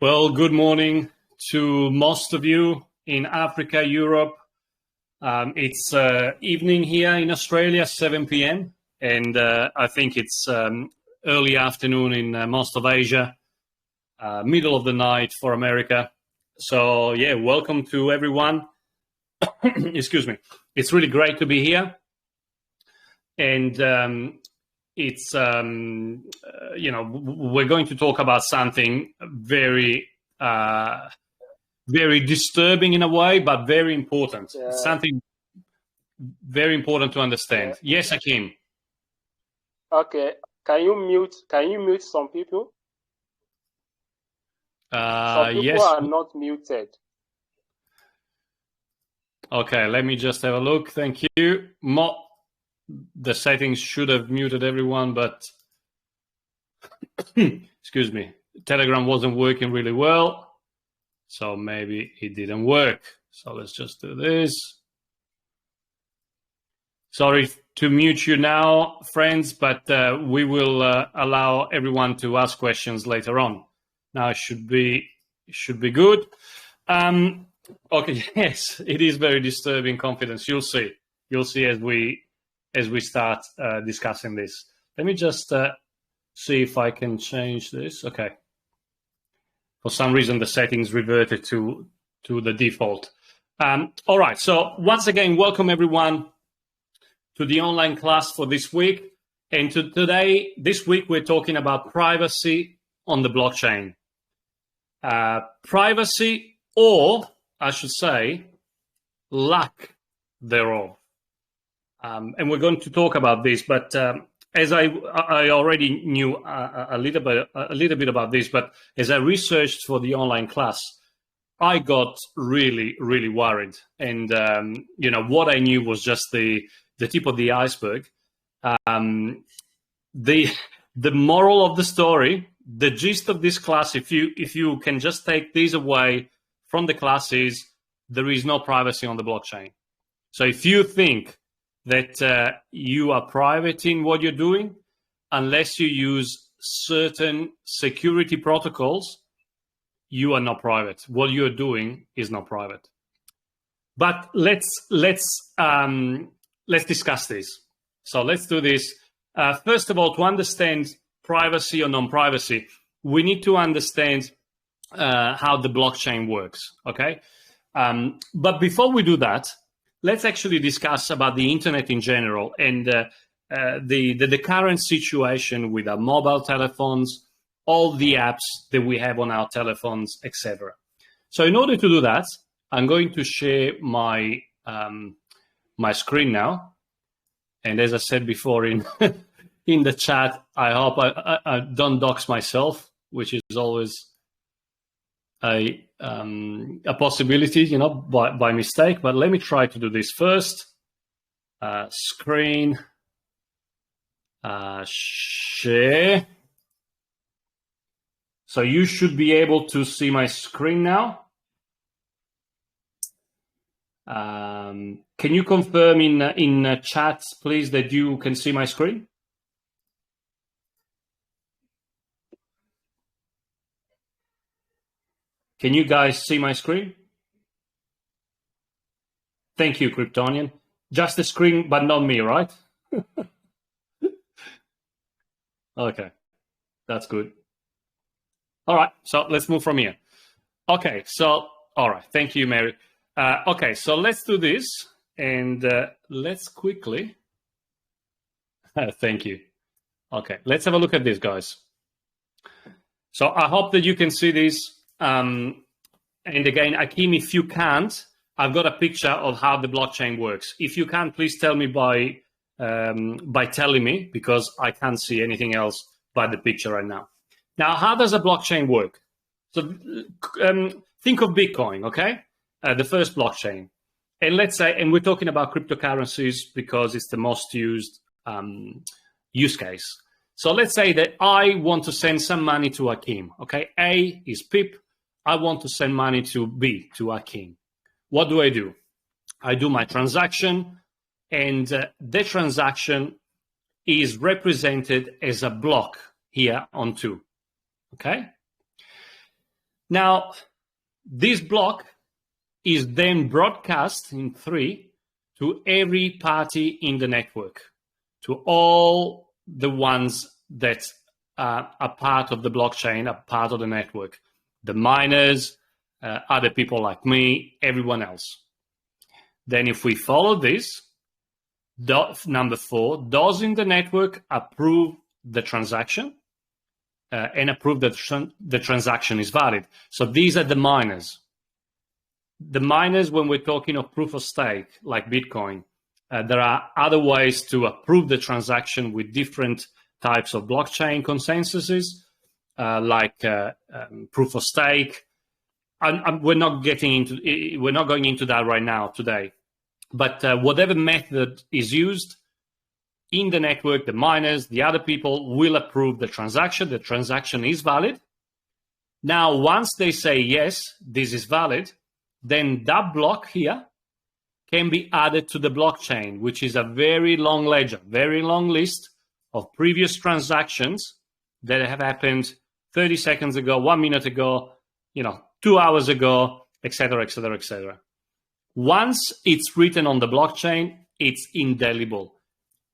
Well, good morning to most of you in Africa, Europe. It's evening here in Australia, 7 p.m. And I think it's early afternoon in most of Asia, middle of the night for America. So, yeah, welcome to everyone. Excuse me. It's really great to be here. And it's we're going to talk about something very very disturbing in a way, but very important. Something very important to understand. Yes, Hakim. Okay. Can you mute some people? Some people yes. are not muted. Okay, let me just have a look. Thank you. The settings should have muted everyone, but excuse me, Telegram wasn't working really well, so maybe it didn't work. So let's just do this. Sorry to mute you now, friends, but we will allow everyone to ask questions later on. Now it should be good. Okay, yes, it is very disturbing confidence. You'll see as we start discussing this. Let me just see if I can change this. Okay. For some reason, the settings reverted to the default. All right. So once again, welcome everyone to the online class for this week. And this week, we're talking about privacy on the blockchain. Privacy, or I should say, lack thereof. And we're going to talk about this, but as I already knew a little bit about this, but as I researched for the online class, I got really, really worried. And what I knew was just the tip of the iceberg. The moral of the story, the gist of this class, if you can just take these away from the class, is there is no privacy on the blockchain. So if you think that you are private in what you're doing, unless you use certain security protocols, you are not private. What you're doing is not private. But let's discuss this. So let's do this. First of all, to understand privacy or non-privacy, we need to understand how the blockchain works. Okay, but before we do that, let's actually discuss about the internet in general and the current situation with our mobile telephones, all the apps that we have on our telephones, etc. So in order to do that, I'm going to share my my screen now. And as I said before in in the chat, I hope I don't dox myself, which is always a possibility, by mistake. But let me try to do this first. Screen share. So you should be able to see my screen now. Can you confirm in chat, please, that you can see my screen? Can you guys see my screen? Thank you, Kryptonian. Just the screen, but not me, right? Okay, that's good. All right, so let's move from here. Okay, so, all right, thank you, Mary. Okay, so let's do this, and let's quickly... Thank you. Okay, let's have a look at this, guys. So I hope that you can see this. And again, Hakim, if you can't, I've got a picture of how the blockchain works. If you can, please tell me by telling me, because I can't see anything else but the picture right now. Now, how does a blockchain work? So think of Bitcoin, okay? The first blockchain. And let's say, and we're talking about cryptocurrencies because it's the most used use case. So let's say that I want to send some money to Hakim, okay? A is Pip. I want to send money to B, to Hakim. What do? I do my transaction, and the transaction is represented as a block here on 2, okay? Now, this block is then broadcast in 3 to every party in the network, to all the ones that are part of the blockchain, are part of the network, the miners, other people like me, everyone else. Then if we follow this, number 4, those in the network approve the transaction and approve that the transaction is valid. So these are the miners. The miners, when we're talking of proof of stake, like Bitcoin, there are other ways to approve the transaction with different types of blockchain consensuses, like proof of stake. We're not going into that right now today. But whatever method is used in the network, the miners, the other people will approve the transaction. The transaction is valid. Now, once they say, yes, this is valid, then that block here can be added to the blockchain, which is a very long ledger, very long list of previous transactions that have happened 30 seconds ago, 1 minute ago, 2 hours ago, etc., etc., etc. Once it's written on the blockchain, it's indelible.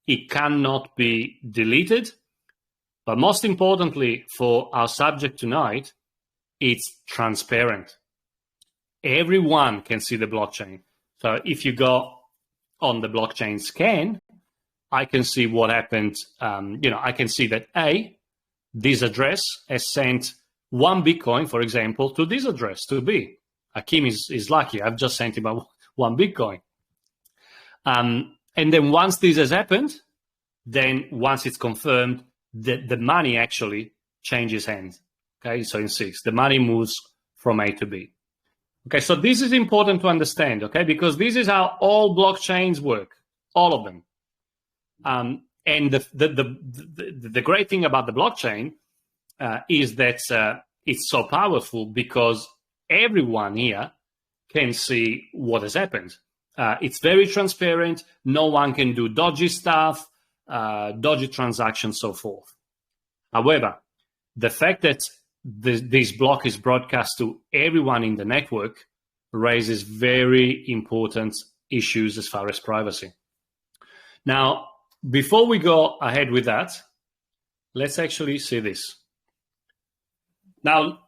It cannot be deleted. But most importantly for our subject tonight, it's transparent. Everyone can see the blockchain. So if you go on the blockchain scan, I can see what happened. I can see that this address has sent 1 Bitcoin, for example, to this address, to B. Hakim is lucky. I've just sent him 1 Bitcoin. And then once this has happened, then once it's confirmed, the money actually changes hands. Okay, so in 6, the money moves from A to B. Okay, so this is important to understand, okay, because this is how all blockchains work, all of them. And the great thing about the blockchain is that it's so powerful because everyone here can see what has happened. It's very transparent. No one can do dodgy stuff, dodgy transactions, so forth. However, the fact that this block is broadcast to everyone in the network raises very important issues as far as privacy. Now, before we go ahead with that, let's actually see this. Now,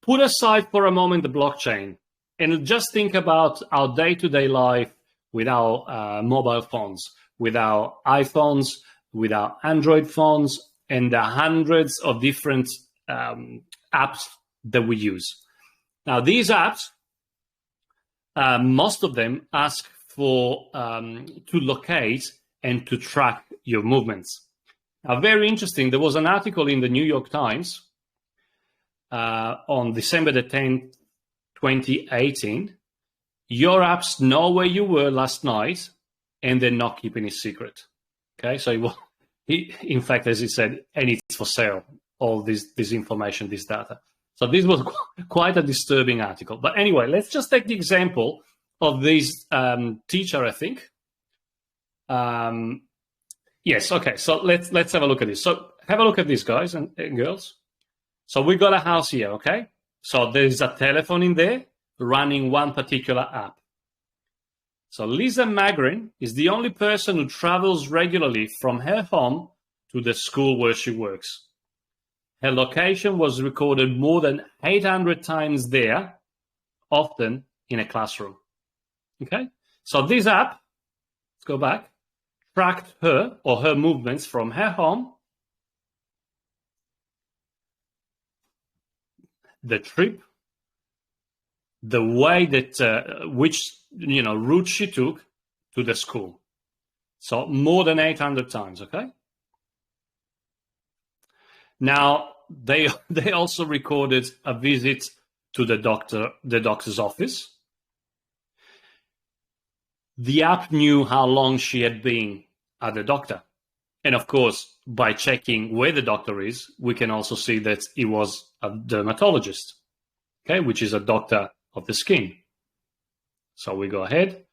put aside for a moment the blockchain and just think about our day-to-day life with our mobile phones, with our iPhones, with our Android phones, and the hundreds of different apps that we use. Now, these apps, most of them ask for to locate and to track your movements. Now, very interesting, there was an article in the New York Times on December the 10th, 2018. Your apps know where you were last night, and they're not keeping it secret. Okay, so in fact, as he said, and it's for sale, all this information, this data. So this was quite a disturbing article. But anyway, let's just take the example of this teacher, I think. Yes, okay, so let's have a look at this. So have a look at this, guys and girls. So we got a house here, okay? So there's a telephone in there running one particular app. So Lisa Magrin is the only person who travels regularly from her home to the school where she works. Her location was recorded more than 800 times there, often in a classroom. Okay? So this app, let's go back, tracked her or her movements from her home, the trip, the way that which route she took to the school. So more than 800 times, okay? Now they also recorded a visit to the doctor's office. The app knew how long she had been at the doctor. And of course, by checking where the doctor is, we can also see that he was a dermatologist, okay, which is a doctor of the skin. So we go ahead.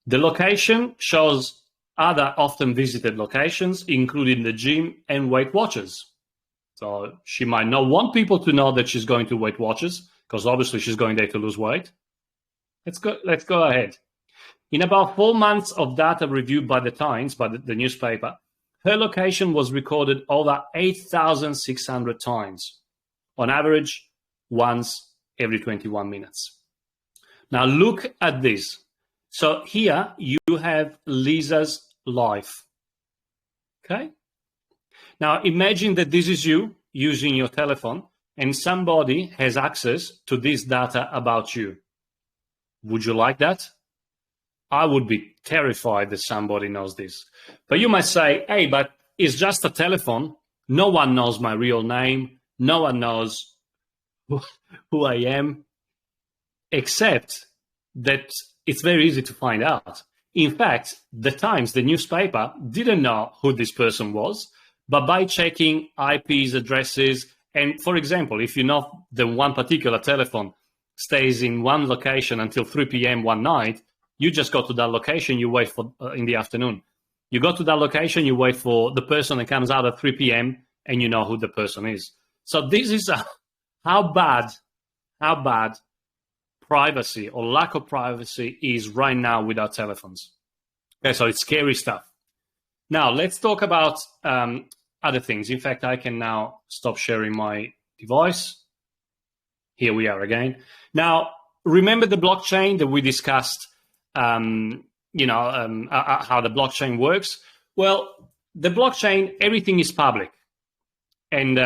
The location shows other often visited locations, including the gym and Weight Watchers. So she might not want people to know that she's going to Weight Watchers because obviously she's going there to lose weight. Let's go ahead. In about 4 months of data reviewed by the Times, by the newspaper, her location was recorded over 8,600 times, on average once every 21 minutes. Now look at this. So here you have Lisa's life. Okay? Now imagine that this is you using your telephone and somebody has access to this data about you. Would you like that? I would be terrified that somebody knows this. But you might say, hey, but it's just a telephone. No one knows my real name. No one knows who I am, except that it's very easy to find out. In fact, the Times, the newspaper, didn't know who this person was, but by checking IPs, addresses, and for example, if you know that one particular telephone stays in one location until 3 p.m. one night, you just go to that location, you wait for in the afternoon. You go to that location, you wait for the person that comes out at 3 p.m. and you know who the person is. So this is how bad privacy or lack of privacy is right now with our telephones. Okay, so it's scary stuff. Now let's talk about other things. In fact, I can now stop sharing my device. Here we are again. Now, remember the blockchain that we discussed, how the blockchain works? Well, the blockchain, everything is public and,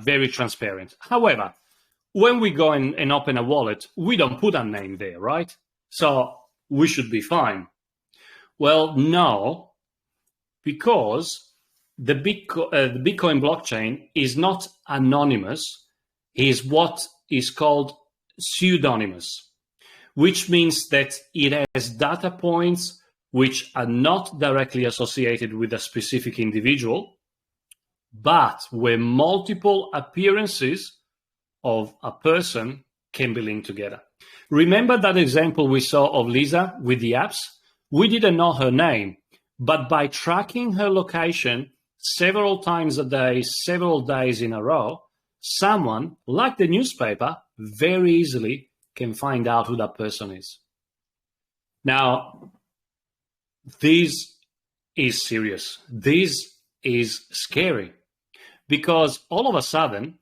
very transparent. However, when we go and open a wallet, we don't put our name there, right? So we should be fine. Well, no, because the Bitcoin blockchain is not anonymous, is what is called pseudonymous, which means that it has data points which are not directly associated with a specific individual, but where multiple appearances of a person can be linked together. Remember that example we saw of Lisa with the apps? We didn't know her name, but by tracking her location several times a day, several days in a row, someone, like the newspaper, very easily can find out who that person is. Now, this is serious. This is scary because all of a sudden,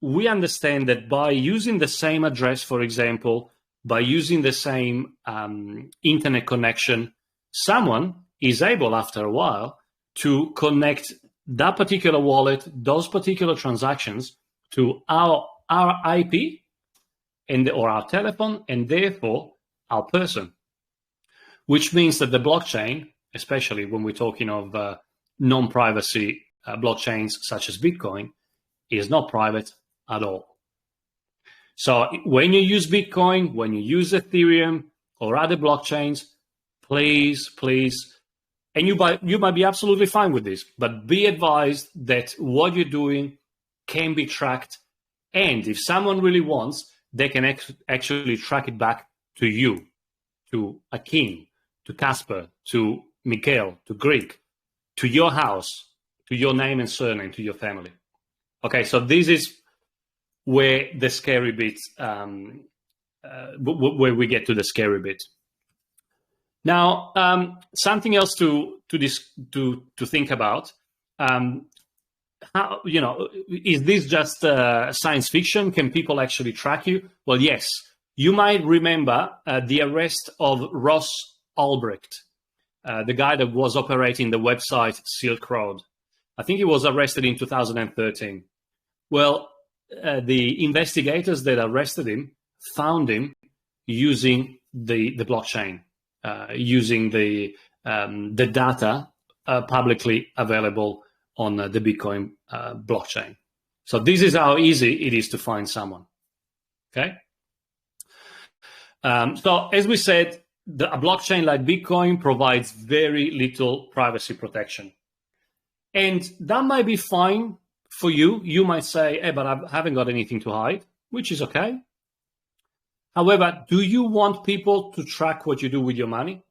we understand that by using the same address, for example, by using the same internet connection, someone is able, after a while, to connect that particular wallet, those particular transactions to our IP or our telephone, and therefore our person. Which means that the blockchain, especially when we're talking of non-privacy blockchains such as Bitcoin, is not private at all. So when you use Bitcoin, when you use Ethereum or other blockchains, please, and you might be absolutely fine with this, but be advised that what you're doing can be tracked. And if someone really wants, they can actually track it back to you, to Akin, to Casper, to Mikhail, to Greek, to your house, to your name and surname, to your family. Okay, so this is where the scary bit, where we get to the scary bit. Now, something else to think about. How, is this just science fiction? Can people actually track you? Well, yes. You might remember the arrest of Ross Ulbricht, the guy that was operating the website Silk Road. I think he was arrested in 2013. Well, the investigators that arrested him found him using the blockchain, using the data publicly available on the Bitcoin blockchain. So this is how easy it is to find someone. Okay. So as we said, a blockchain like Bitcoin provides very little privacy protection. And that might be fine for you. You might say, hey, but I haven't got anything to hide, which is okay. However, do you want people to track what you do with your money?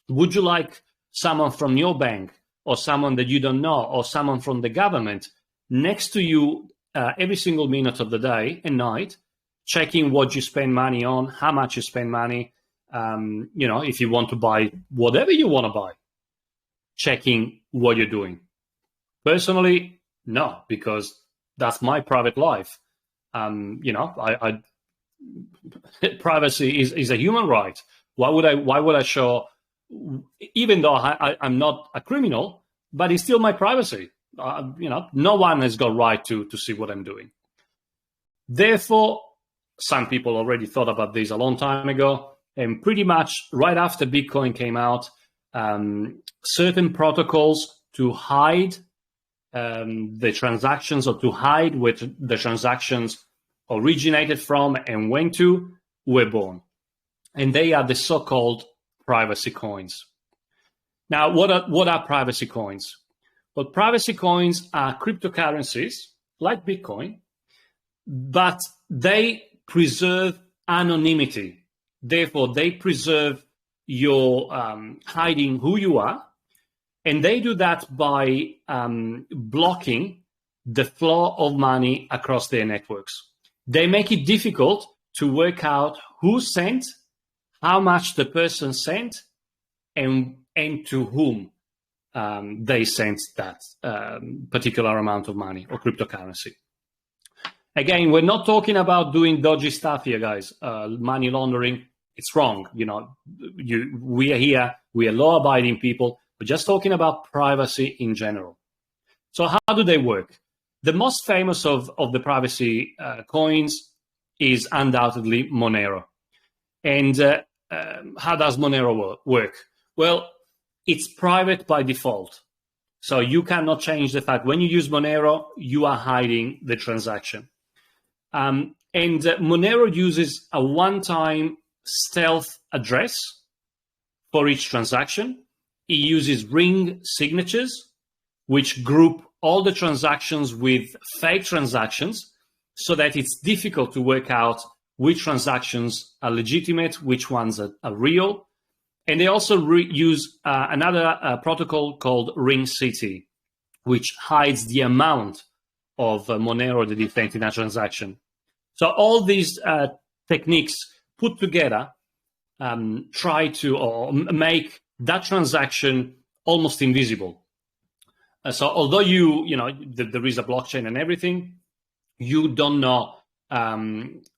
Would you like someone from your bank or someone that you don't know or someone from the government next to you every single minute of the day and night, checking what you spend money on, how much you spend money. If you want to buy whatever you want to buy, checking what you're doing. Personally, no, because that's my private life. Privacy is a human right. Why would I show, even though I'm not a criminal, but it's still my privacy. No one has got right to see what I'm doing. Therefore, some people already thought about this a long time ago, and pretty much right after Bitcoin came out, certain protocols to hide the transactions, or to hide where the transactions originated from and went to, were born. And they are the so-called privacy coins. Now, what are privacy coins? Well, privacy coins are cryptocurrencies like Bitcoin, but they preserve anonymity. Therefore, they preserve your hiding who you are, and they do that by blocking the flow of money across their networks. They make it difficult to work out who sent, how much the person sent, and to whom they sent that particular amount of money or cryptocurrency. Again, we're not talking about doing dodgy stuff here, guys. Money laundering, it's wrong. We are here, we are law-abiding people. We're just talking about privacy in general. So how do they work? The most famous of the privacy coins is undoubtedly Monero. And how does Monero work? Well, it's private by default. So you cannot change the fact when you use Monero, you are hiding the transaction. And Monero uses a one-time stealth address for each transaction. It uses ring signatures, which group all the transactions with fake transactions, so that it's difficult to work out which transactions are legitimate, which ones are real. And they also use another protocol called Ring City, which hides the amount of Monero that is sent in a transaction. So all these techniques put together try to make that transaction almost invisible. So although there is a blockchain and everything, you don't know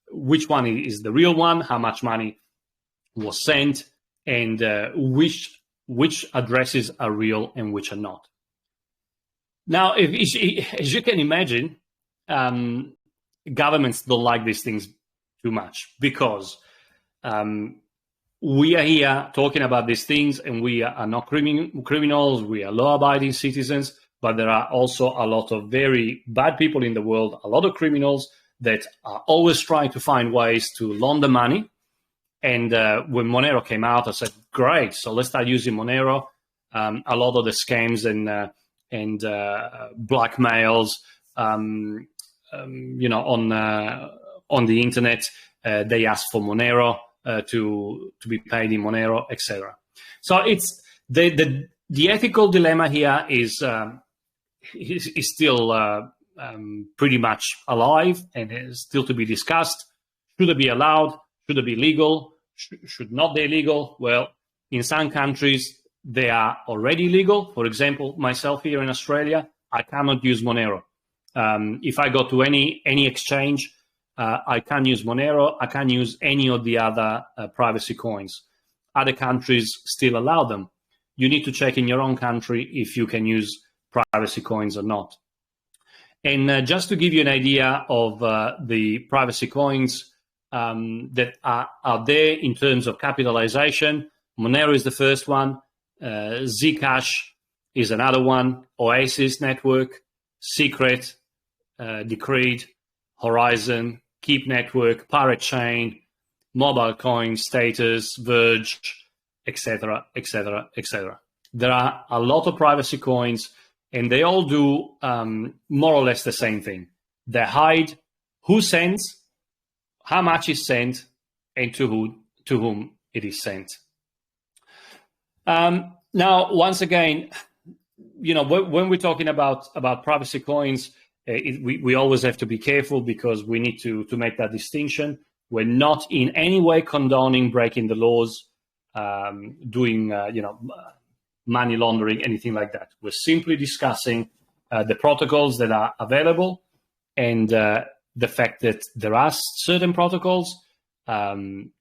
which one is the real one, how much money was sent, and which addresses are real and which are not. Now, as you can imagine, governments don't like these things too much, because we are here talking about these things, and we are not criminals, we are law-abiding citizens, but there are also a lot of very bad people in the world, a lot of criminals that are always trying to find ways to launder money. And when Monero came out, I said, great, so let's start using Monero. A lot of the scams and blackmails, on the internet, they ask for Monero to be paid in Monero, etc. So it's the ethical dilemma here is still pretty much alive and is still to be discussed. Should it be allowed? Should it be legal? Should not be illegal? Well, in some countries, they are already legal. For example, myself here in Australia, I cannot use Monero. If I go to any exchange, I can't use Monero. I can't use any of the other privacy coins. Other countries still allow them. You need to check in your own country if you can use privacy coins or not. And just to give you an idea of the privacy coins that are out there in terms of capitalization, Monero is the first one. Zcash is another one. Oasis Network, Secret, Decred, Horizon, Keep Network, Pirate Chain, Mobile Coin, Status, Verge, etc., etc., etc. There are a lot of privacy coins, and they all do more or less the same thing. They hide who sends, how much is sent, and to whom it is sent. Now, once again, when we're talking about privacy coins, we always have to be careful because we need to make that distinction. We're not in any way condoning breaking the laws, doing money laundering, anything like that. We're simply discussing the protocols that are available and the fact that there are certain protocols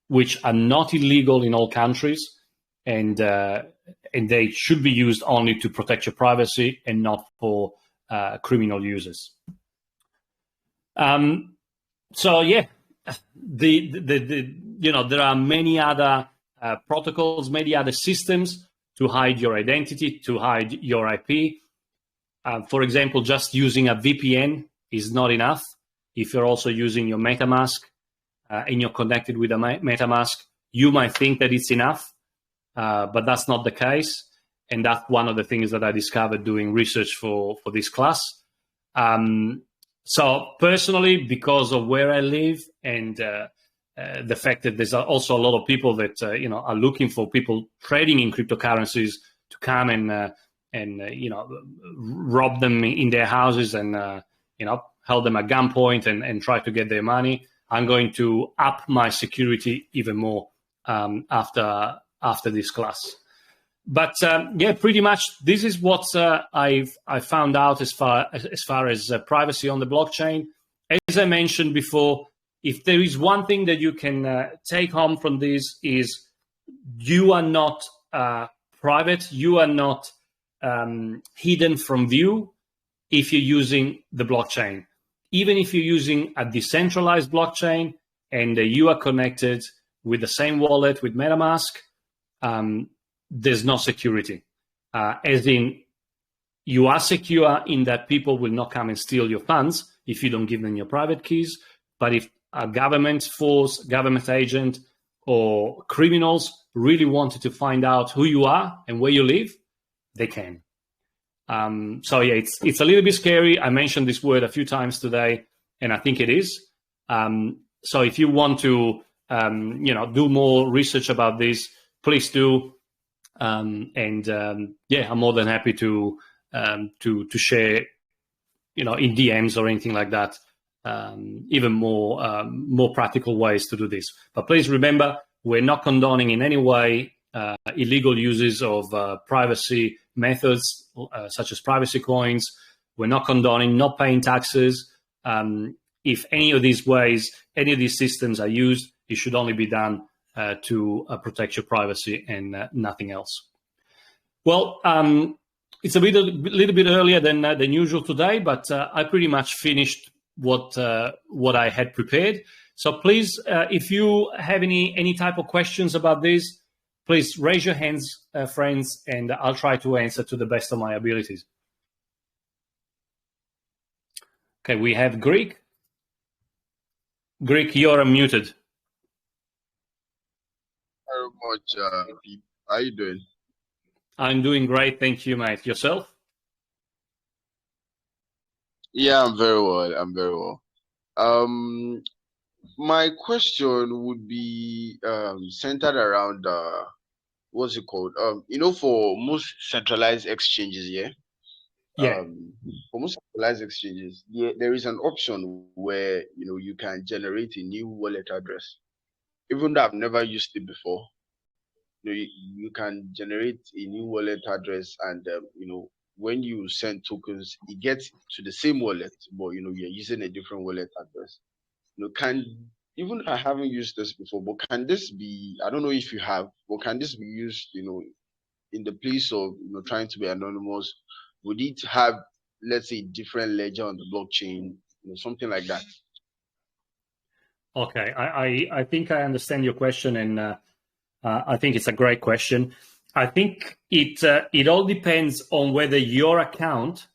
which are not illegal in all countries, and they should be used only to protect your privacy and not for criminal uses. So yeah, there are many other protocols, many other systems to hide your identity, to hide your IP. For example, just using a VPN is not enough. If you're also using your MetaMask and you're connected with a MetaMask, you might think that it's enough, but that's not the case. And that's one of the things that I discovered doing research for this class. So personally, because of where I live and the fact that there's also a lot of people that are looking for people trading in cryptocurrencies to come and rob them in their houses and hold them at gunpoint and try to get their money, I'm going to up my security even more after this class. But yeah, pretty much this is what I found out as far as privacy on the blockchain. As I mentioned before, if there is one thing that you can take home from this is you are not private, you are not hidden from view if you're using the blockchain. Even if you're using a decentralized blockchain and you are connected with the same wallet, with MetaMask, there's no security. As in, you are secure in that people will not come and steal your funds if you don't give them your private keys. But if a government force, government agent, or criminals really wanted to find out who you are and where you live, they can. So yeah, it's a little bit scary. I mentioned this word a few times today, and I think it is. So if you want to, do more research about this, please do. Yeah, I'm more than happy to share, in DMs or anything like that, even more practical ways to do this. But please remember, we're not condoning in any way illegal uses of privacy methods such as privacy coins. We're not condoning not paying taxes. If any of these ways, any of these systems are used, it should only be done to protect your privacy and nothing else. Well, it's a little bit earlier than usual today, but I pretty much finished what I had prepared. So please, if you have any type of questions about this, please raise your hands, friends, and I'll try to answer to the best of my abilities. Okay, we have Greek. Greek, you're unmuted. Very much, Pete. How are you doing? I'm doing great, thank you, mate. Yourself? Yeah, I'm very well. My question would be centered around what's it called? For most centralized exchanges, Yeah. For most centralized exchanges, there is an option where you can generate a new wallet address. Even though I've never used it before, you can generate a new wallet address, and when you send tokens, it gets to the same wallet, but you're using a different wallet address. Even I haven't used this before, but can this be? I don't know if you have, but can this be used? In the place of trying to be anonymous, would it have, let's say, different ledger on the blockchain, something like that? Okay, I think I understand your question, and I think it's a great question. I think it all depends on whether your account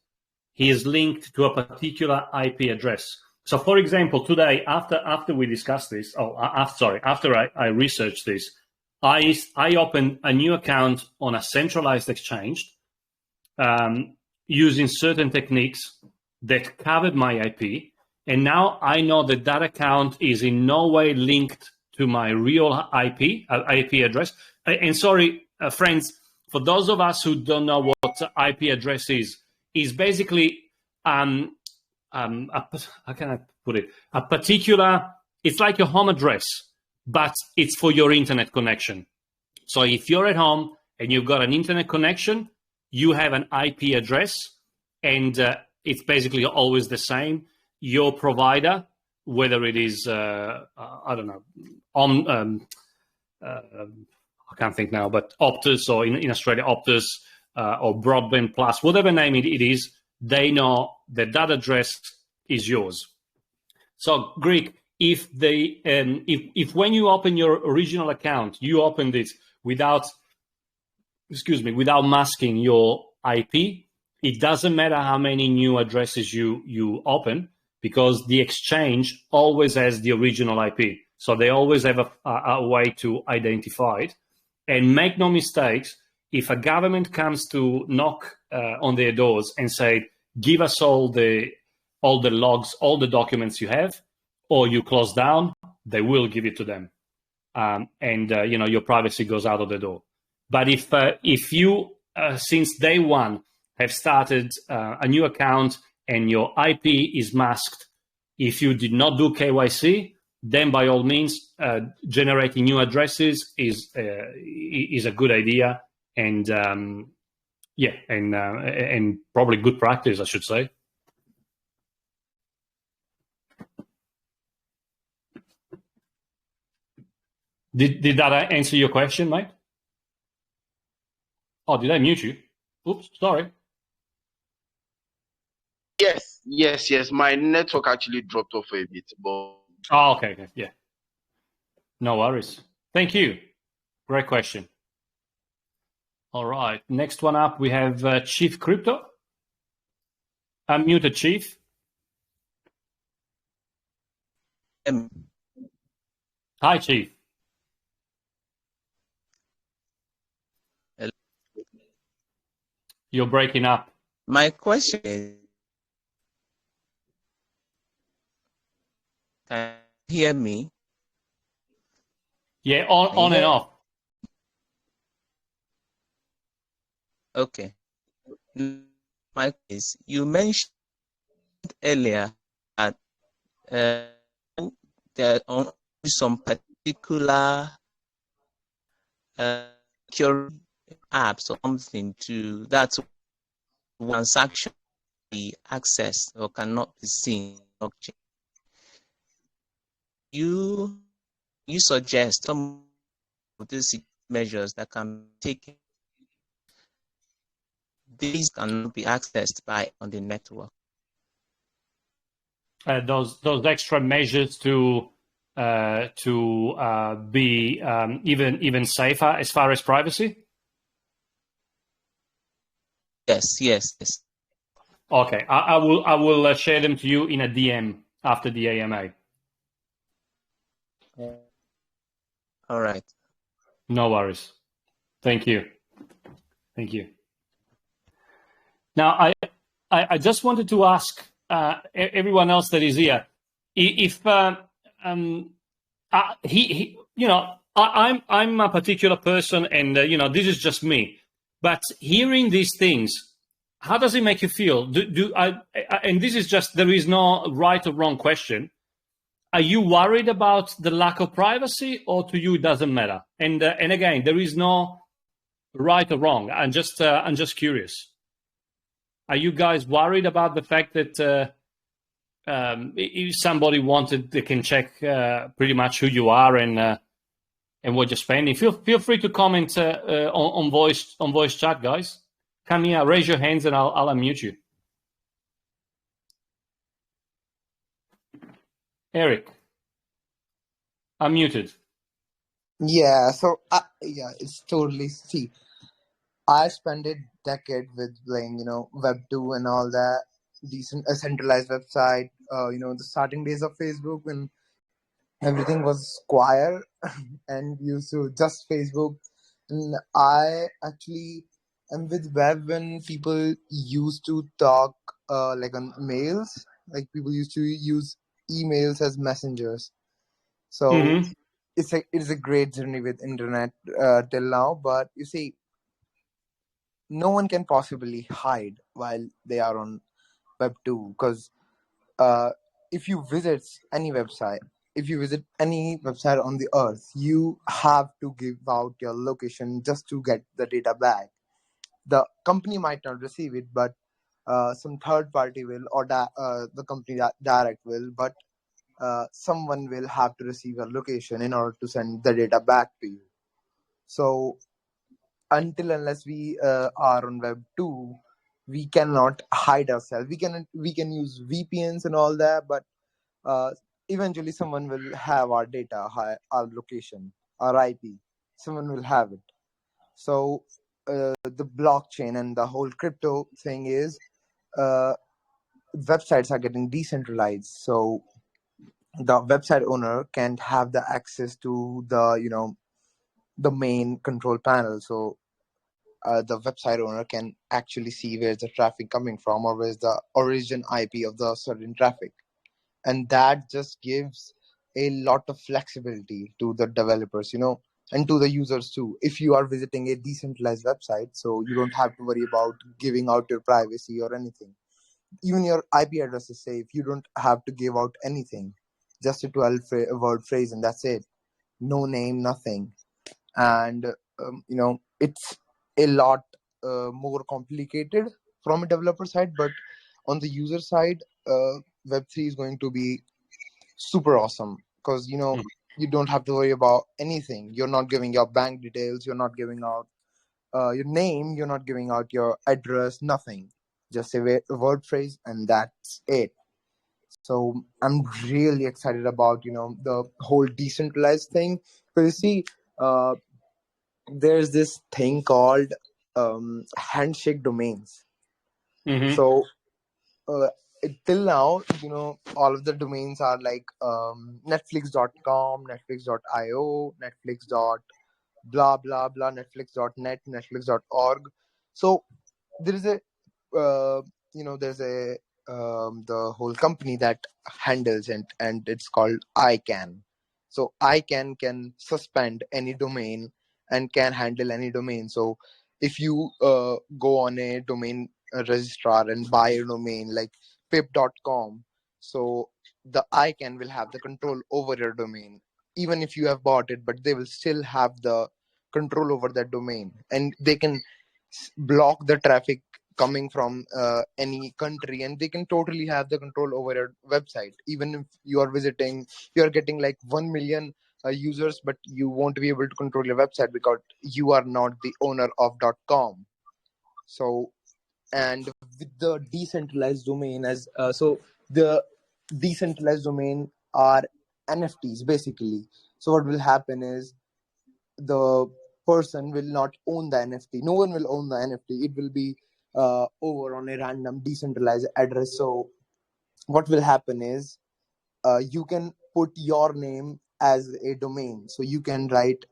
is linked to a particular IP address. So, for example, today, after we discussed this, after I researched this, I opened a new account on a centralized exchange using certain techniques that covered my IP. And now I know that account is in no way linked to my real IP address. And sorry, friends, for those of us who don't know what IP address is basically how can I put it? A particular, it's like your home address, but it's for your internet connection. So if you're at home and you've got an internet connection, you have an IP address, and it's basically always the same. Your provider, whether it is, I don't know, I can't think now, but Optus, or in Australia, Optus, or Broadband Plus, whatever name it is, they know that that address is yours. So, Greek, if when you open your original account, you opened it without masking your IP, it doesn't matter how many new addresses you open, because the exchange always has the original IP. So they always have a way to identify it. And make no mistakes, if a government comes to knock on their doors and say, give us all the logs, all the documents you have, or you close down, they will give it to them. And your privacy goes out of the door. But if you, since day one, have started a new account and your IP is masked, if you did not do KYC, then by all means, generating new addresses is a good idea, and and probably good practice, I should say. Did that answer your question, mate? Oh, did I mute you? Oops, sorry. Yes. My network actually dropped off a bit, but. Oh, okay. Yeah. No worries. Thank you. Great question. All right. Next one up, we have Chief Crypto. Unmuted, Chief. Hi, Chief. Hello. You're breaking up. My question is, can you hear me? Yeah, on and off. Okay. My question is, you mentioned earlier that there are some particular security apps or something that's transaction be accessed or cannot be seen. Okay. You suggest some of these measures that can be taken. These cannot be accessed on the network. Those extra measures to be even safer as far as privacy. Yes. Okay, I will share them to you in a DM after the AMA. All right. No worries. Thank you. Now, I just wanted to ask everyone else that is here, if I'm a particular person, and this is just me, but hearing these things, how does it make you feel? And this is just, there is no right or wrong question. Are you worried about the lack of privacy, or to you it doesn't matter? And again, there is no right or wrong. I'm just curious. Are you guys worried about the fact that if somebody wanted, they can check pretty much who you are and what you're spending? Feel free to comment on voice chat, guys. Come here, raise your hands, and I'll unmute you. Eric, unmuted. Yeah, so it's totally. See, I spent a decade with playing, Web 2 and all that, a centralized website, the starting days of Facebook when everything was Squire and used to just Facebook. And I actually am with Web when people used to talk like on mails, like people used to use emails as messengers. So it's a great journey with internet till now, but you see, no one can possibly hide while they are on Web 2, because if you visit any website, on the earth, you have to give out your location just to get the data back. The company might not receive it, but some third party will, or the company direct will, but someone will have to receive your location in order to send the data back to you. So until unless we are on web 2, we cannot hide ourselves. We can use VPNs and all that, but eventually someone will have our data, our location, our IP. Someone will have it. So the blockchain and the whole crypto thing is, websites are getting decentralized. So the website owner can't have the access to the main control panel. So the website owner can actually see where's the traffic coming from, or where's the origin IP of the certain traffic. And that just gives a lot of flexibility to the developers, and to the users too. If you are visiting a decentralized website, so you don't have to worry about giving out your privacy or anything. Even your IP address is safe. You don't have to give out anything, just a 12-word phrase, and that's it. No name, nothing. And it's a lot more complicated from a developer side, but on the user side, Web3 is going to be super awesome, because you don't have to worry about anything. You're not giving your bank details, you're not giving out your name, you're not giving out your address, nothing. Just a word phrase, and that's it. So I'm really excited about the whole decentralized thing. Because you see, there's this thing called handshake domains. Mhm. So till now, all of the domains are like netflix.com, netflix.io, netflix. Blah blah blah, netflix.net, netflix.org. So there is a there's a the whole company that handles and it's called ICANN. So ICANN can suspend any domain and can handle any domain. So if you go on a domain registrar and buy a domain like pip.com, so the ICANN will have the control over your domain, even if you have bought it, but they will still have the control over that domain, and they can block the traffic coming from any country, and they can totally have the control over your website. Even if you are getting like 1 million users, but you won't be able to control your website because you are not the owner of .com. So, and with the decentralized domain, the decentralized domain are NFTs basically. So what will happen is, the person will not own the NFT. No one will own the NFT. It will be over on a random decentralized address. So what will happen is, you can put your name as a domain. So you can write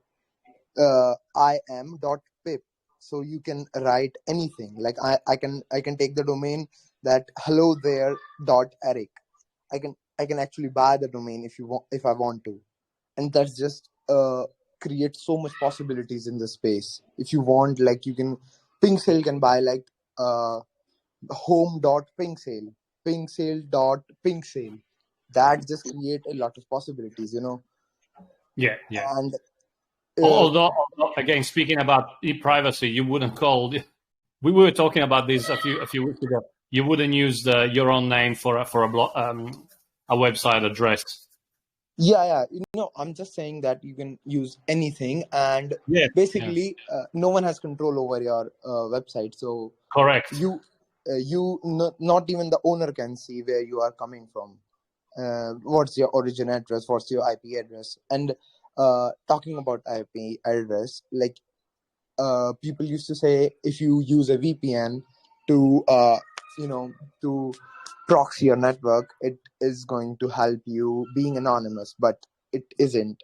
im.pip. So you can write anything. Like I can take the domain that hello there .eric. I can actually buy the domain if I want to, and that's just create so much possibilities in the space. If you want, like, you can, Pinksale can buy like home.pinksale, pinksale.pinksale. That just create a lot of possibilities, Yeah. And Although, again, speaking about e-privacy, you wouldn't call. We were talking about this a few weeks ago. You wouldn't use your own name for a website address. Yeah. I'm just saying that you can use anything, and basically, no one has control over your website. So correct. Not even the owner can see where you are coming from. What's your origin address? What's your IP address? And talking about IP address, like people used to say, if you use a VPN to to proxy your network, it is going to help you being anonymous, but it isn't.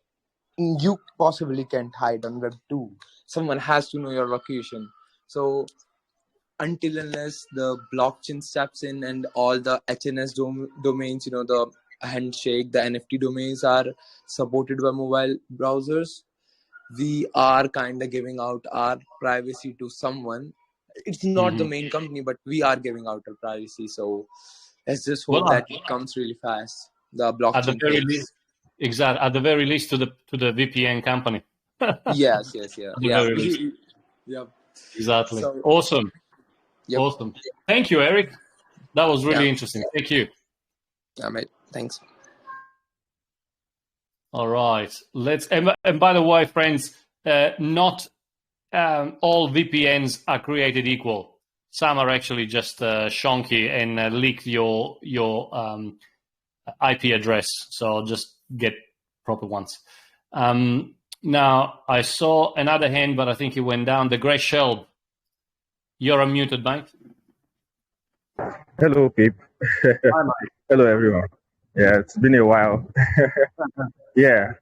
You possibly can't hide on web 2. Someone has to know your location. So until unless the blockchain steps in and all the HNS domains, the handshake, the NFT domains are supported by mobile browsers, we are kind of giving out our privacy to someone. It's not the main company, but we are giving out our privacy. So Let's just hope that it comes really fast. The blockchain. At the very least, exactly. At the very least, to the VPN company. Yes. Yeah. Yeah. Exactly. So, awesome. yep. Awesome. Thank you, Eric. That was really interesting. Thank you. Yeah, mate. Thanks. All right. And by the way, friends, not all VPNs are created equal. Some are actually just shonky and leak your IP address. So just get proper ones. Now, I saw another hand, but I think it went down. The Grey Shelb. You're unmuted, mate. Hello, Pip. Hi, mate. Hello, everyone. Yeah, it's been a while. Yeah.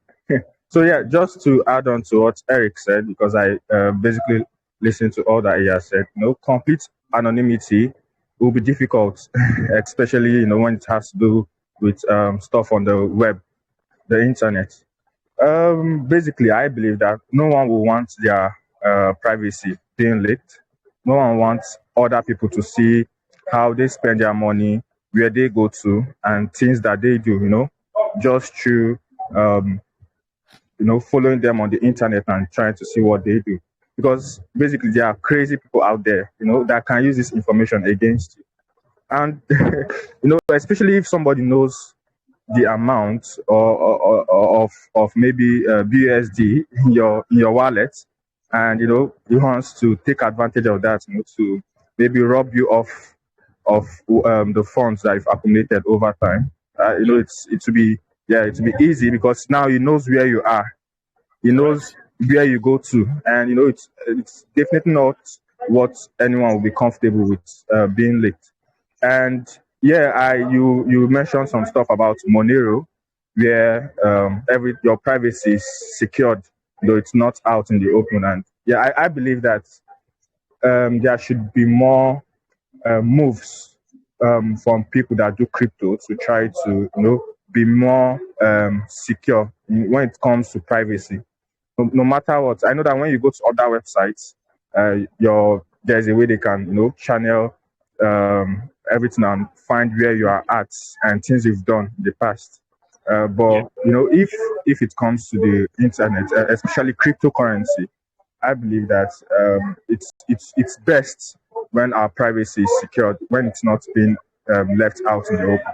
So, yeah, just to add on to what Eric said, because I basically listened to all that he has said, complete anonymity will be difficult, especially, when it has to do with stuff on the web, the internet. Basically, I believe that no one will want their privacy being leaked. No one wants other people to see how they spend their money, where they go to, and things that they do, just through, following them on the internet and trying to see what they do. Because basically, there are crazy people out there, that can use this information against you. And, especially if somebody knows the amount of maybe BUSD in your wallet, and he wants to take advantage of that, to maybe rob you of the funds that you've accumulated over time. It will be easy because now he knows where you are, he knows where you go to, and it's definitely not what anyone will be comfortable with being leaked. And yeah, you mentioned some stuff about Monero, where your privacy is secured, though it's not out in the open. And yeah, I believe that there should be more moves from people that do crypto to try to be more secure when it comes to privacy. No matter what, I know that when you go to other websites, there's a way they can channel everything and find where you are at and things you've done in the past. But if it comes to the internet, especially cryptocurrency, I believe that it's best when our privacy is secured, when it's not being left out in the open.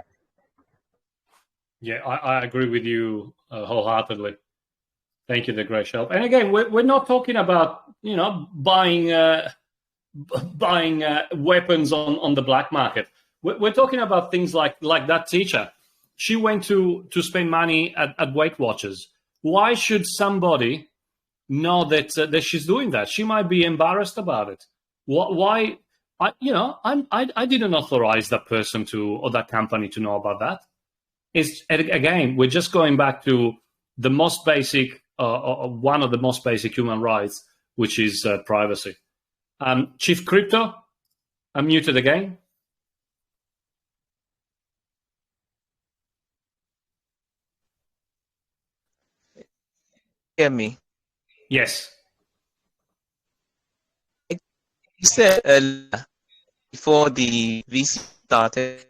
Yeah, I agree with you wholeheartedly. Thank you, the Grey Shelb. And again, we're not talking about buying weapons on the black market. We're talking about things like that teacher. She went to spend money at Weight Watchers. Why should somebody know that she's doing that? She might be embarrassed about it. Why? I didn't authorize that person or that company to know about that. Again, we're just going back to the most basic, one of the most basic human rights, which is privacy. Chief Crypto, I'm muted again. Hear me? Yes. You said earlier, before the VC started,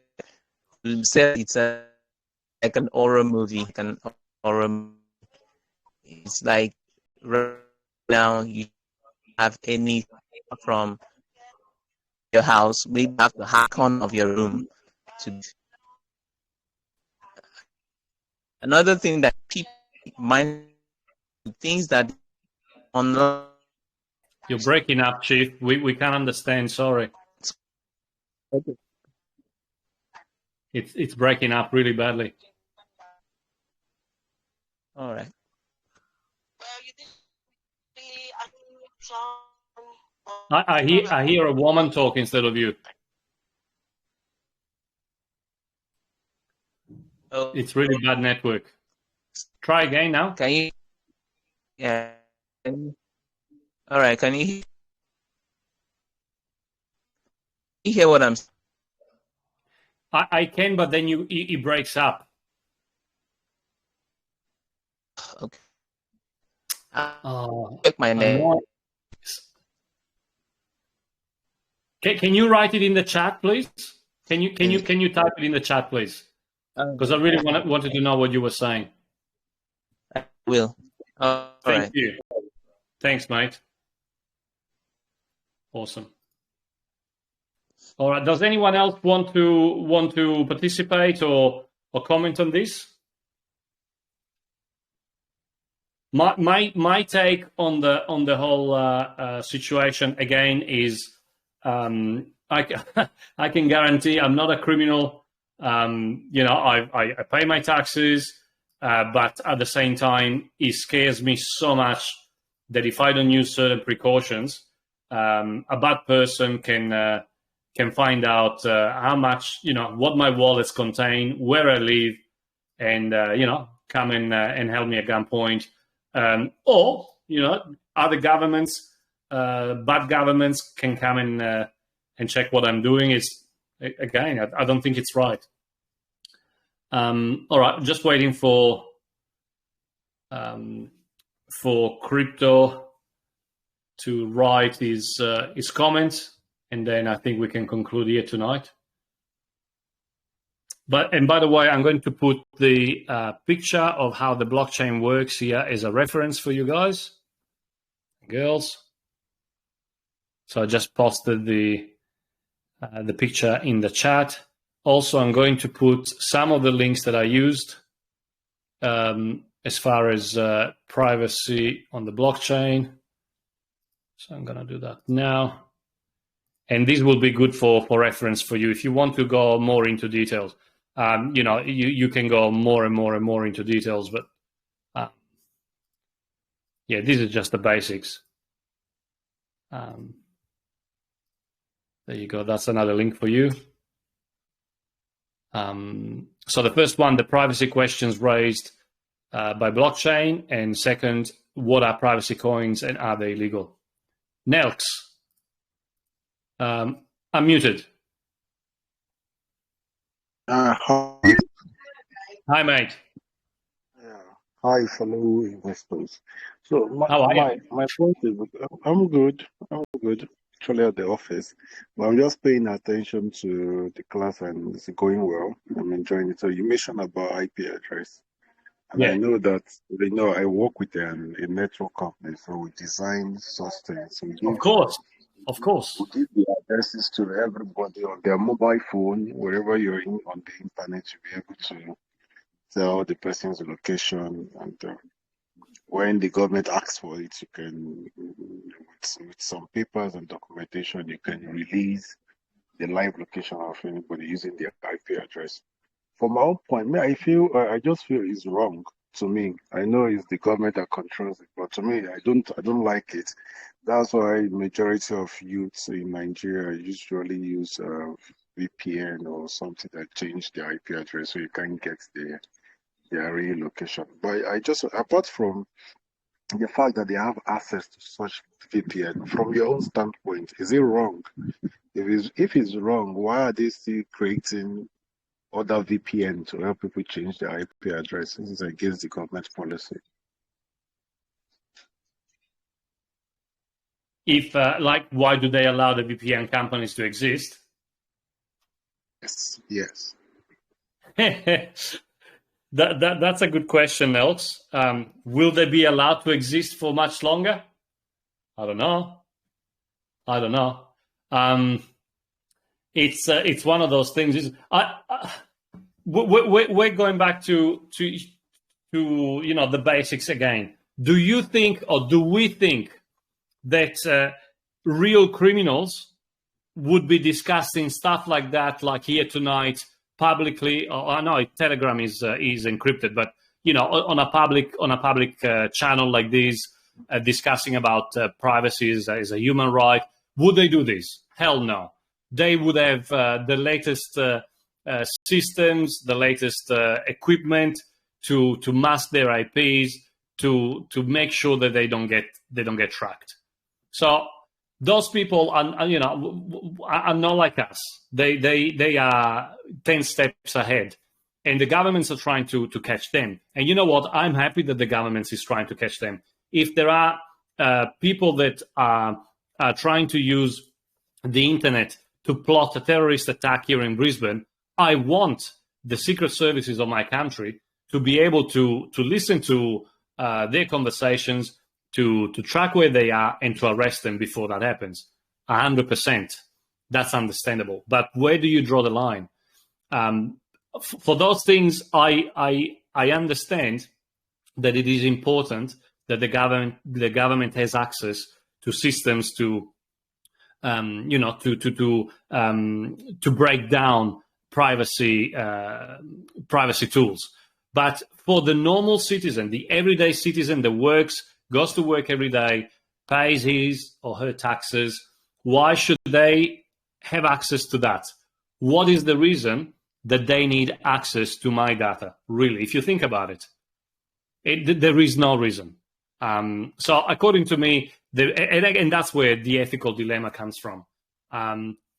you said it's like an horror movie. It's like right now you have any from your house, maybe have the hack on of your room. Another thing that people mind, things that online. You're breaking up, Chief. We can't understand. Sorry. Okay. It's breaking up really badly. All right. I hear a woman talk instead of you. Oh. It's really bad network. Try again now. Can you? Yeah. All right. Can you hear what I'm saying? I can, but then it breaks up. Okay. Check my name. Can you write it in the chat, please? Can you type it in the chat, please? Because I really wanted to know what you were saying. I will. Thank you. Thanks, mate. Awesome. All right. Does anyone else want to participate or comment on this? My take on the whole situation again is I can guarantee I'm not a criminal. I pay my taxes, but at the same time, it scares me so much that if I don't use certain precautions, a bad person can find out how much, what my wallets contain, where I live, and come and help me at gunpoint. Or other governments, bad governments can come and check what I'm doing. I don't think it's right. All right, just waiting for Crypto to write his comments, and then I think we can conclude here tonight. And by the way, I'm going to put the picture of how the blockchain works here as a reference for you guys, girls. So I just posted the picture in the chat. Also, I'm going to put some of the links that I used as far as privacy on the blockchain. So I'm going to do that now. And this will be good for reference for you if you want to go more into details. You can go more and more into details, but these are just the basics. There you go. That's another link for you. So the first one, the privacy questions raised by blockchain, and second, what are privacy coins and are they legal? Nelks, I'm muted. Hi. Hi, mate. Yeah. Hi, fellow investors. So How are you? my point is, I'm good. Actually at the office, but I'm just paying attention to the class and it's going well. I'm enjoying it. So you mentioned about IP address, and I know that I work with a network company, so we design such things. Of course. We give the addresses to everybody on their mobile phone, wherever you're in on the internet, to be able to tell the person's location. And when the government asks for it, you can, with some papers and documentation, you can release the live location of anybody using their IP address. From my own point, I just feel it's wrong to me. I know it's the government that controls it, but to me, I don't like it. That's why majority of youths in Nigeria usually use VPN or something that change their IP address so you can get their real location. But apart from the fact that they have access to such VPN, from your own standpoint, is it wrong? If it's wrong, why are they still creating other VPN to help people change their IP address? This is against the government policy. Why do they allow the VPN companies to exist? Yes. That's a good question, Nelks. Will they be allowed to exist for much longer? I don't know. It's one of those things. We're going back to the basics again. Do you think, or do we think, that real criminals would be discussing stuff like that, like here tonight, publicly? I know Telegram is encrypted, but on a public channel like this, discussing about privacy as a human right, would they do this? Hell no. They would have the latest systems, the latest equipment to mask their IPs, to make sure that they don't get tracked. So those people are not like us. They are 10 steps ahead, and the governments are trying to catch them. And you know what? I'm happy that the government is trying to catch them. If there are people that are trying to use the internet to plot a terrorist attack here in Brisbane, I want the secret services of my country to be able to listen to their conversations, to track where they are, and to arrest them before that happens. 100%. That's understandable. But where do you draw the line? For those things, I understand that it is important that the government has access to systems to break down privacy tools. But for the normal citizen, the everyday citizen that goes to work every day, pays his or her taxes, why should they have access to that? What is the reason that they need access to my data? Really, if you think about it, there is no reason. So according to me, and that's where the ethical dilemma comes from.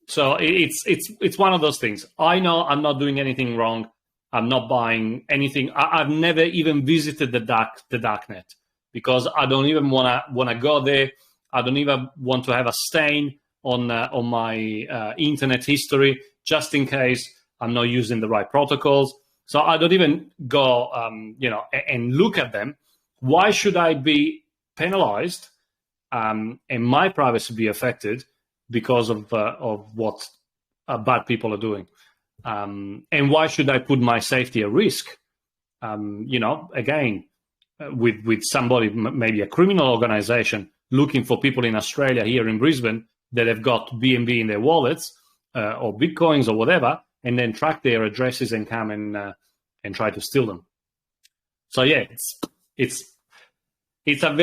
So it's one of those things. I know I'm not doing anything wrong. I'm not buying anything. I've never even visited the darknet because I don't even want to go there. I don't even want to have a stain on my internet history just in case I'm not using the right protocols. So I don't even go and look at them. Why should I be penalized and my privacy be affected because of what bad people are doing? And why should I put my safety at risk? Again, with somebody, maybe a criminal organization, looking for people in Australia, here in Brisbane, that have got BNB in their wallets or Bitcoins or whatever, and then track their addresses and come and try to steal them. So yeah, it's a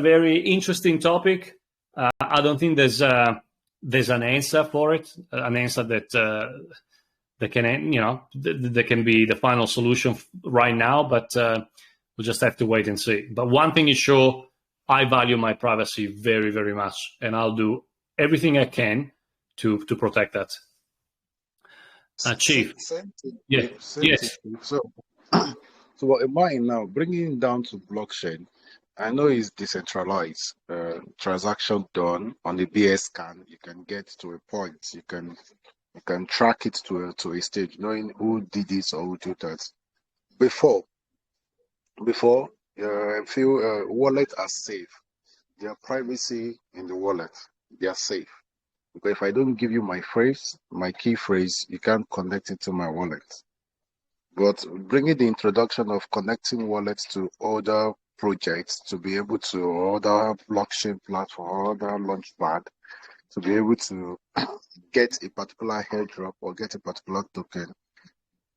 very interesting topic. I don't think there's an answer for it, an answer that can be the final solution right now. But we'll just have to wait and see. But one thing is sure, I value my privacy very, very much, and I'll do everything I can to protect that. Chief, yes. So, what am I now bringing it down to blockchain? I know it's decentralized. Transaction done on the BScan, you can get to a point. You can track it to a stage, knowing who did this or who did that. Before, I feel wallets are safe. Their privacy in the wallet, they are safe. Because if I don't give you my key phrase, you can't connect it to my wallet. But bringing the introduction of connecting wallets to other projects to be able to other blockchain platform or other launchpad to be able to get a particular airdrop or get a particular token,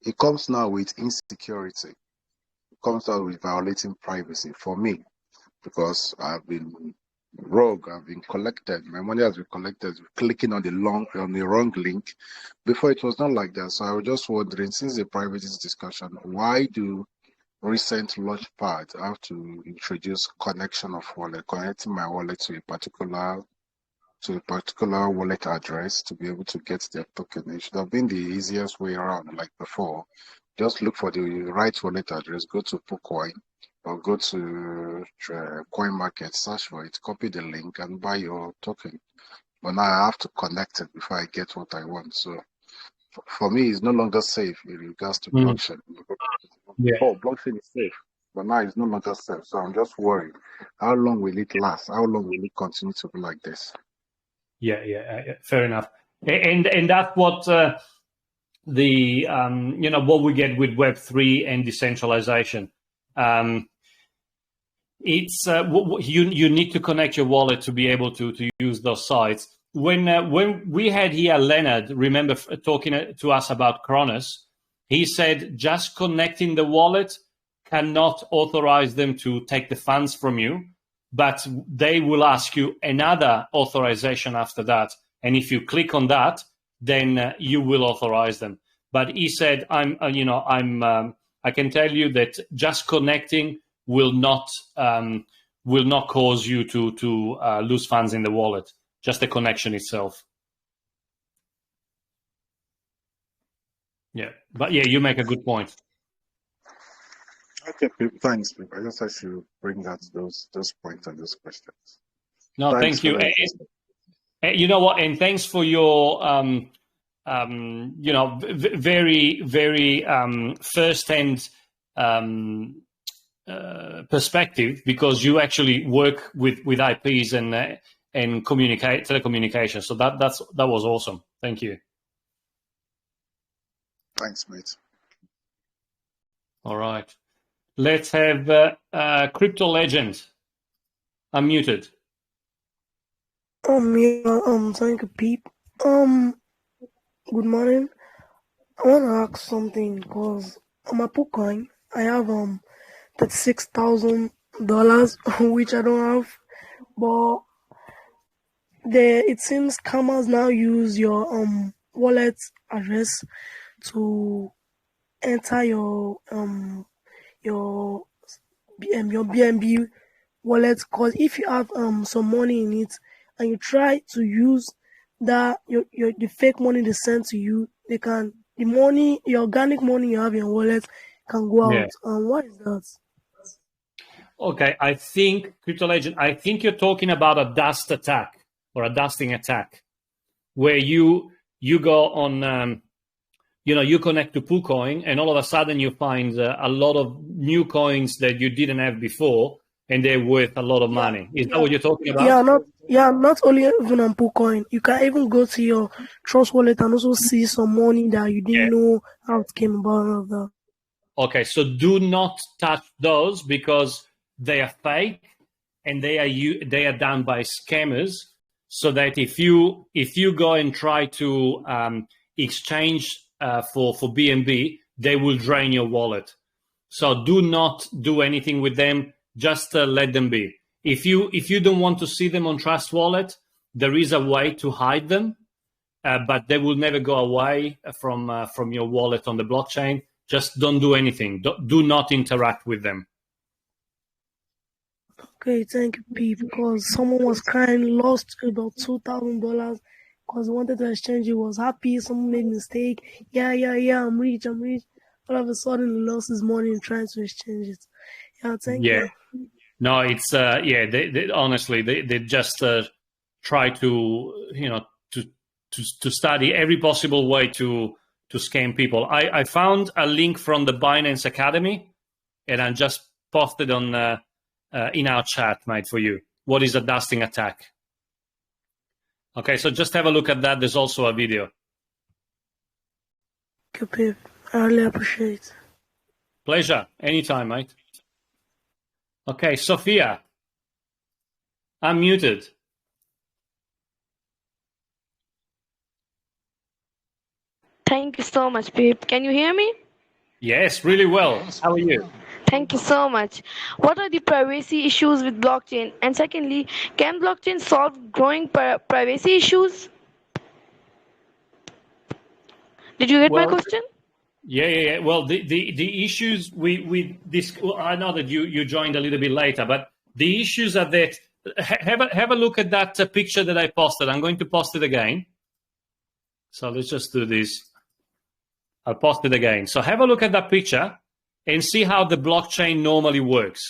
it comes now with insecurity. It comes out with violating privacy for me, because I've been rogue, I've been collected, my money has been collected clicking on the wrong link. Before it was not like that. So I was just wondering, since the privacy discussion, why do recent launchpad have to introduce connection of wallet, connecting my wallet to a particular wallet address to be able to get their token? It should have been the easiest way around, like before. Just look for the right wallet address, go to PoCoin or go to Coin Market, search for it, copy the link and buy your token. But now I have to connect it before I get what I want. So for me, it's no longer safe in regards to blockchain. Before, blockchain is safe, but now it's no longer safe. So I'm just worried. How long will it last? How long will it continue to be like this? Yeah, fair enough. And that's what what we get with Web3 and decentralization. It's you need to connect your wallet to be able to use those sites. When we had here Leonard, remember talking to us about Kronos, he said just connecting the wallet cannot authorize them to take the funds from you, but they will ask you another authorization after that. And if you click on that, then you will authorize them. But he said, I can tell you that just connecting will not cause you to lose funds in the wallet. Just the connection itself. Yeah, but yeah, you make a good point. Okay, thanks. I guess I should bring those points and those questions. No, thank you. You know what? And thanks for your, very, very first-hand perspective, because you actually work with IPs and telecommunications. So that was awesome. Thank you. Thanks, mate. All right. Let's have Crypto Legend. Unmuted. Thank you, Pete. Good morning. I want to ask something, because on my PooCoin, I have $36,000, which I don't have, but it seems scammers now use your wallet address to enter your BNB wallet. Because if you have some money in it and you try to use the fake money they send to you, the organic money you have in your wallet can go out. Yeah. What is that? Okay, I think, Crypto Legend, I think you're talking about a dust attack or a dusting attack, where you go on, you connect to PooCoin, and all of a sudden you find a lot of new coins that you didn't have before, and they're worth a lot of money. Is that what you're talking about? Not only even on PooCoin. You can even go to your Trust wallet and also see some money that you didn't know how it came about. All of that. Okay, so do not touch those, because they are fake and they are done by scammers. So that if you go and try to exchange for BNB, they will drain your wallet. So do not do anything with them. Just let them be. If you don't want to see them on Trust Wallet, there is a way to hide them, but they will never go away from your wallet on the blockchain. Just don't do anything. Do not interact with them. Okay, thank you, Pete. Because someone was crying, lost about $2,000 because he wanted to exchange. He was happy. Someone made a mistake. Yeah, I'm rich. All of a sudden, he lost his money in trying to exchange it. Yeah, thank you. No, it's they honestly they just try to to study every possible way to scam people. I found a link from the Binance Academy, and I just posted on in our chat, mate, for you. What is a dusting attack? Okay, so just have a look at that. There's also a video. Okay, I really appreciate it. Pleasure. Anytime, mate. Okay, Sophia. I'm muted. Thank you so much, Pip. Can you hear me? Yes, really well. How are you? Thank you so much. What are the privacy issues with blockchain? And secondly, can blockchain solve growing privacy issues? Did you get my question? Yeah. Well, the issues with this, I know that you joined a little bit later, but the issues are that, have a look at that picture that I posted. I'm going to post it again. So let's just do this. I'll post it again. So have a look at that picture and see how the blockchain normally works.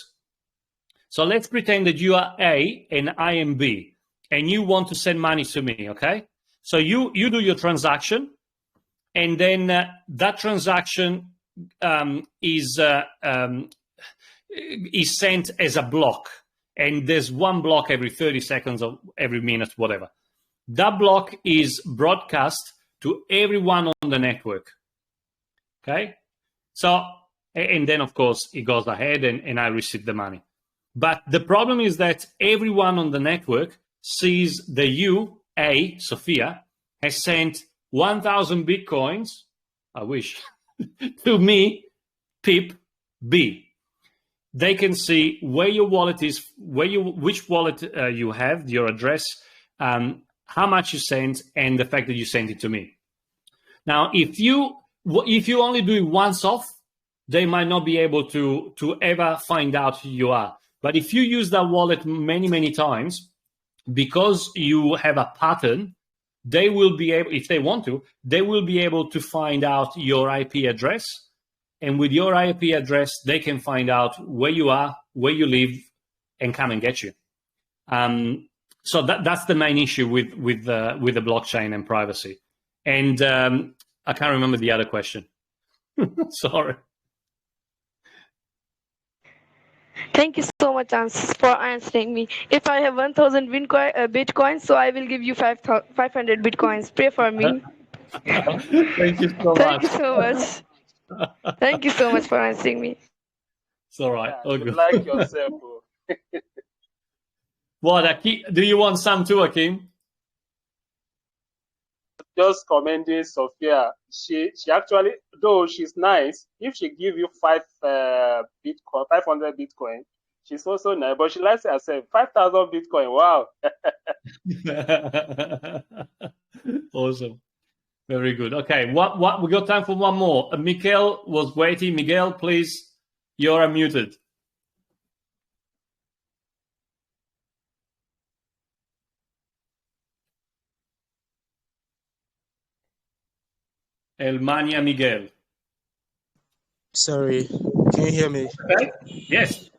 So let's pretend that you are A and I am B, and you want to send money to me, okay? So you do your transaction, and then that transaction is sent as a block, and there's one block every 30 seconds or every minute, whatever. That block is broadcast to everyone on the network, okay? So, and then, of course, it goes ahead and I receive the money. But the problem is that everyone on the network sees that you, A, Sophia, has sent 1,000 Bitcoins, I wish, to me, Pip, B. They can see where your wallet is, which wallet you have, your address, how much you sent, and the fact that you sent it to me. Now, if you only do it once off, they might not be able to ever find out who you are. But if you use that wallet many, many times, because you have a pattern, they will be able, if they want to, they will be able to find out your IP address. And with your IP address, they can find out where you are, where you live, and come and get you. So that's the main issue with the blockchain and privacy. And I can't remember the other question. Sorry. Thank you so much for answering me. If I have 1,000 Bitcoin, so I will give you 500 Bitcoins. Pray for me. Thank you so Thank much. you so much. Thank you so much for answering me. It's all right. Yeah, you like yourself. Oh. What, Akeem? Do you want some too, Akeem? Just commenting Sophia. She actually, though she's nice, if she give you 500 Bitcoin, she's also nice. But she likes herself 5,000 Bitcoin. Wow. Awesome. Very good. Okay, what we got time for one more. Miguel was waiting. Miguel, please, you're unmuted. El Mania Miguel. Sorry, can you hear me? Okay. Yes.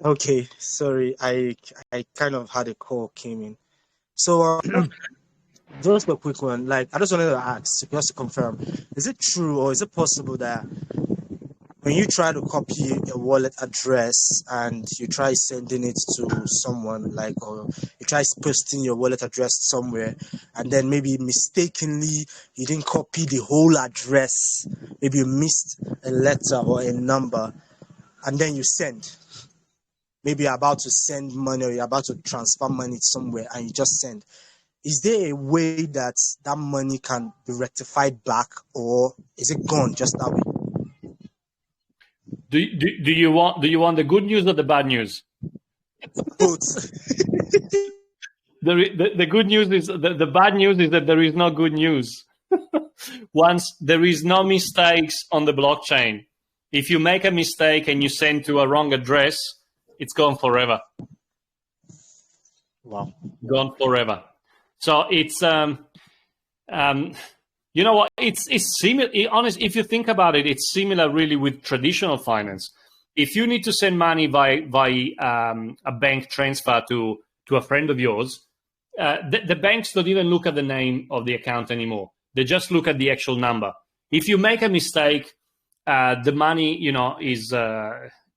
Okay, sorry, I kind of had a call came in. So just a quick one. Like, I just wanted to ask, just to confirm, is it true or is it possible that when you try to copy a wallet address and you try sending it to someone, like, or you try posting your wallet address somewhere, and then maybe mistakenly you didn't copy the whole address, maybe you missed a letter or a number, and then you send. Maybe you're about to send money or you're about to transfer money somewhere and you just send. Is there a way that that money can be rectified back, or is it gone just that way? Do you want the good news or the bad news? Both. The good news is the bad news is that there is no good news. Once there is no mistakes on the blockchain. If you make a mistake and you send to a wrong address, it's gone forever. Wow. Gone forever. So it's you know what? It's similar. Honestly, if you think about it, it's similar really with traditional finance. If you need to send money by a bank transfer to a friend of yours, the banks don't even look at the name of the account anymore. They just look at the actual number. If you make a mistake, the money, is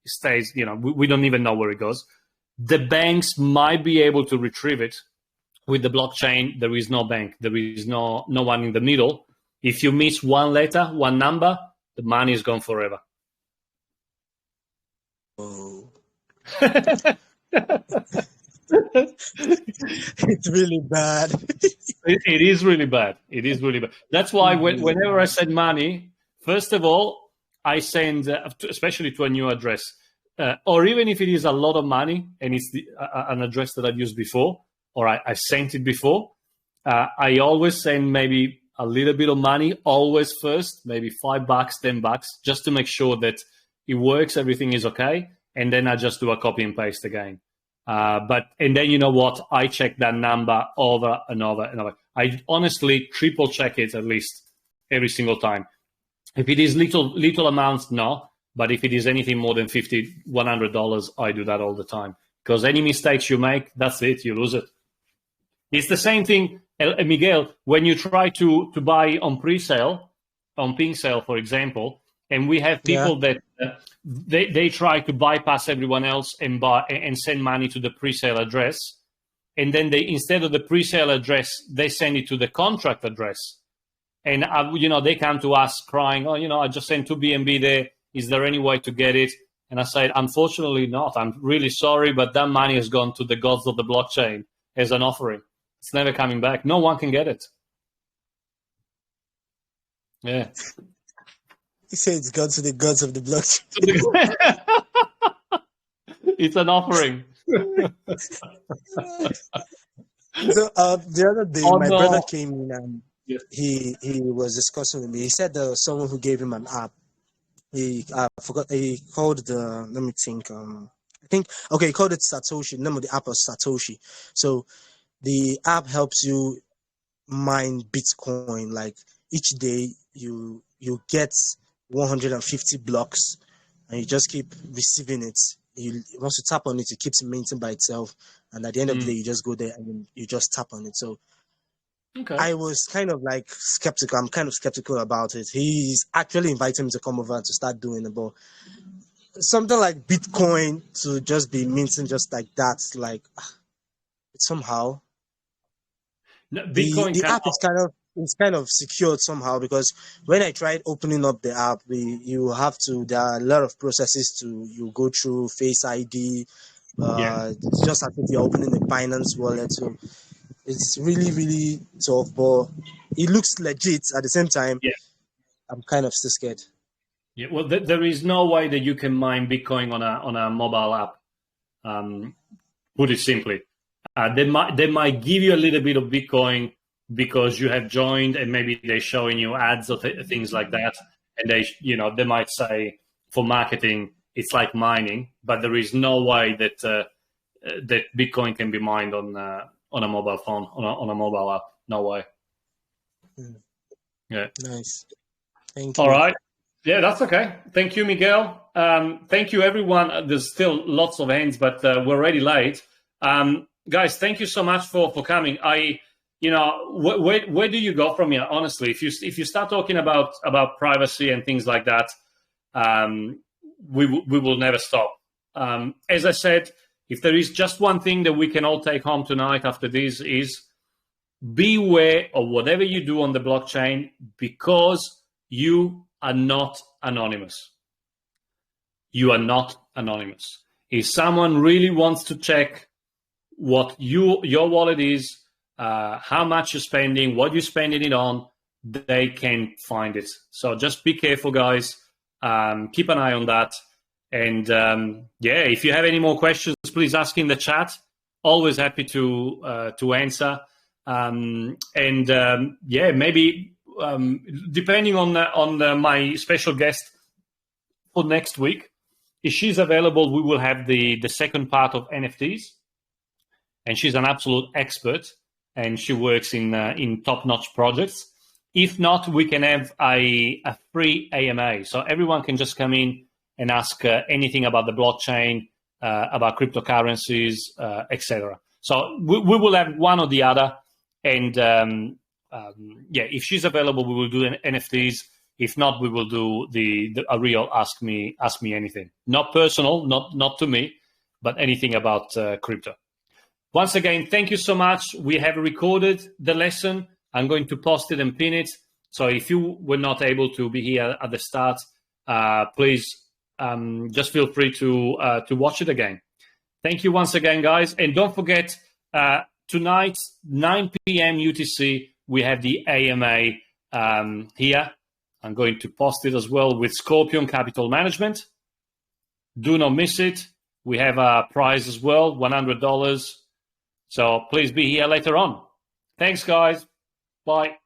stays. We don't even know where it goes. The banks might be able to retrieve it. With the blockchain, there is no bank. There is no one in the middle. If you miss one letter, one number, the money is gone forever. Oh. It's really bad. It is really bad. It is really bad. That's why whenever I send money, first of all, I send, especially to a new address, or even if it is a lot of money and it's an address that I've used before, or I sent it before, I always send maybe a little bit of money, always first, maybe $5, $10, just to make sure that it works, everything is okay, and then I just do a copy and paste again. And then you know what? I check that number over and over and over. I honestly triple check it at least every single time. If it is little amounts, no. But if it is anything more than $50, $100, I do that all the time. Because any mistakes you make, that's it, you lose it. It's the same thing, Miguel, when you try to buy on pre-sale, on pink sale, for example, and we have people that they try to bypass everyone else and buy and send money to the pre-sale address, and then they, instead of the pre-sale address, they send it to the contract address, and they come to us crying, I just sent to BNB there. Is there any way to get it? And I said, unfortunately not. I'm really sorry, but that money has gone to the gods of the blockchain as an offering. It's never coming back. No one can get it. Yeah. You say it's gone to the gods of the blockchain. It's an offering. So the other day, my brother came in and he was discussing with me. He said there was someone who gave him an app. He forgot. He called the. Let me think. He called it Satoshi. The name of the app was Satoshi. So the app helps you mine Bitcoin. Like each day, you get 150 blocks, and you just keep receiving it once you tap on it, it keeps minting by itself, and at the end of the day, you just go there and then you just tap on it. So Okay. I was kind of like skeptical. I'm kind of skeptical about it. He's actually inviting me to come over to start doing it, but something like Bitcoin to just be minting just like that, like somehow Bitcoin the app is kind of secured somehow, because when I tried opening up the app, there are a lot of processes you go through, Face ID, it's just as if you're opening a Binance wallet. So it's really, really tough, but it looks legit at the same time. Yeah. I'm kind of still scared. Yeah, well, there is no way that you can mine Bitcoin on a mobile app. Put it simply, they might give you a little bit of Bitcoin because you have joined, and maybe they're showing you ads or things like that, and they might say for marketing it's like mining, but there is no way that that Bitcoin can be mined on a mobile phone, on a mobile app. No way. Yeah. Nice. Thank you. All right. Yeah, that's okay. Thank you, Miguel. Thank you, everyone. There's still lots of hands, but we're already late. Guys, thank you so much for coming. Where do you go from here? Honestly, if you start talking about privacy and things like that, we will never stop. As I said, if there is just one thing that we can all take home tonight after this is beware of whatever you do on the blockchain, because you are not anonymous. You are not anonymous. If someone really wants to check what your wallet is, how much you're spending, what you're spending it on, they can find it. So just be careful, guys. Keep an eye on that. And if you have any more questions, please ask in the chat. Always happy to answer. Maybe depending on my special guest for next week, if she's available, we will have the second part of NFTs. And she's an absolute expert, and she works in top-notch projects. If not, we can have a free AMA, so everyone can just come in and ask anything about the blockchain, about cryptocurrencies, etc. So we will have one or the other. And if she's available, we will do NFTs. If not, we will do a real ask me anything. Not personal, not to me, but anything about crypto. Once again, thank you so much. We have recorded the lesson. I'm going to post it and pin it. So if you were not able to be here at the start, please just feel free to watch it again. Thank you once again, guys. And don't forget, tonight, 9 p.m. UTC, we have the AMA here. I'm going to post it as well with Scorpion Capital Management. Do not miss it. We have a prize as well, $100. So please be here later on. Thanks, guys. Bye.